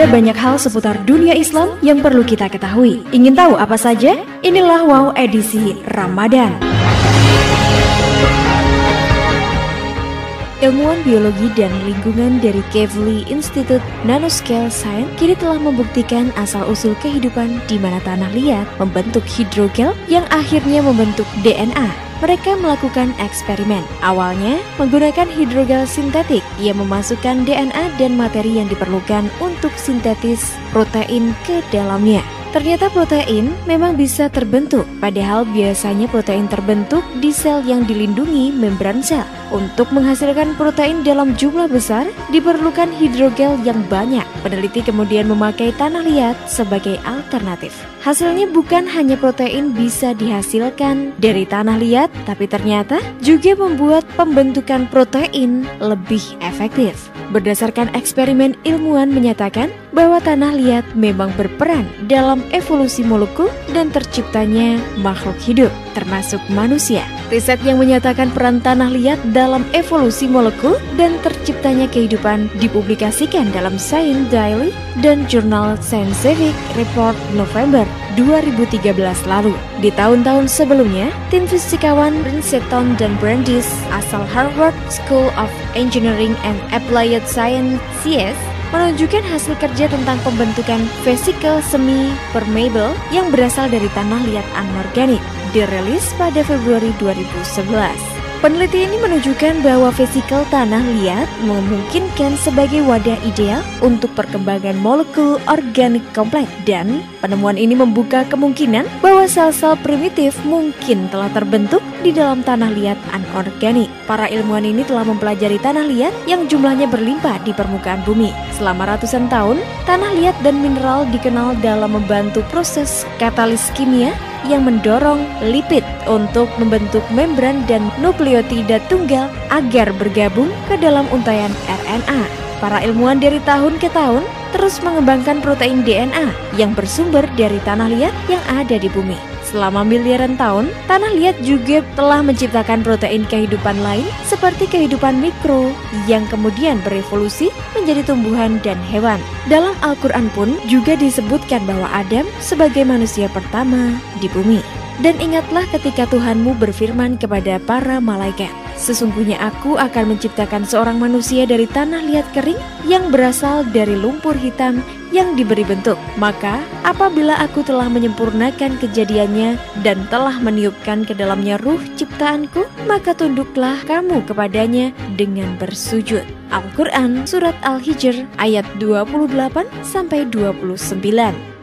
banyak hal seputar dunia Islam yang perlu kita ketahui. Ingin tahu apa saja? Inilah WOW edisi Ramadan. Ilmuwan biologi dan lingkungan dari Kavli Institute Nanoscale Science kini telah membuktikan asal-usul kehidupan di mana tanah liat membentuk hidrogel yang akhirnya membentuk DNA. Mereka melakukan eksperimen. Awalnya menggunakan hidrogel sintetik yang memasukkan DNA dan materi yang diperlukan untuk sintetis protein ke dalamnya. Ternyata protein memang bisa terbentuk, padahal biasanya protein terbentuk di sel yang dilindungi membran sel. Untuk menghasilkan protein dalam jumlah besar, diperlukan hidrogel yang banyak. Peneliti kemudian memakai tanah liat sebagai alternatif. Hasilnya bukan hanya protein bisa dihasilkan dari tanah liat, tapi ternyata juga membuat pembentukan protein lebih efektif. Berdasarkan eksperimen, ilmuwan menyatakan bahwa tanah liat memang berperan dalam evolusi molekul dan terciptanya makhluk hidup, termasuk manusia. Riset yang menyatakan peran tanah liat dalam evolusi molekul dan terciptanya kehidupan dipublikasikan dalam Science Daily dan jurnal Scientific Report November 2013 lalu. Di tahun-tahun sebelumnya, tim fisikawan Princeton dan Brandeis asal Harvard School of Engineering and Applied Science (CS) menunjukkan hasil kerja tentang pembentukan vesicle semi-permeable yang berasal dari tanah liat anorganik, dirilis pada Februari 2011. Peneliti ini menunjukkan bahwa vesikel tanah liat memungkinkan sebagai wadah ideal untuk perkembangan molekul organik kompleks, dan penemuan ini membuka kemungkinan bahwa sel-sel primitif mungkin telah terbentuk di dalam tanah liat anorganik. Para ilmuwan ini telah mempelajari tanah liat yang jumlahnya berlimpah di permukaan bumi. Selama ratusan tahun, tanah liat dan mineral dikenal dalam membantu proses katalis kimia yang mendorong lipid untuk membentuk membran dan nukleotida tunggal agar bergabung ke dalam untaian RNA. Para ilmuwan dari tahun ke tahun terus mengembangkan protein DNA yang bersumber dari tanah liat yang ada di bumi. Selama miliaran tahun, tanah liat juga telah menciptakan protein kehidupan lain seperti kehidupan mikro yang kemudian berevolusi menjadi tumbuhan dan hewan. Dalam Al-Quran pun juga disebutkan bahwa Adam sebagai manusia pertama di bumi. Dan ingatlah ketika Tuhanmu berfirman kepada para malaikat, sesungguhnya aku akan menciptakan seorang manusia dari tanah liat kering yang berasal dari lumpur hitam yang diberi bentuk. Maka apabila aku telah menyempurnakan kejadiannya dan telah meniupkan ke dalamnya ruh ciptaanku, maka tunduklah kamu kepadanya dengan bersujud. Al-Quran Surat Al-Hijr ayat 28-29.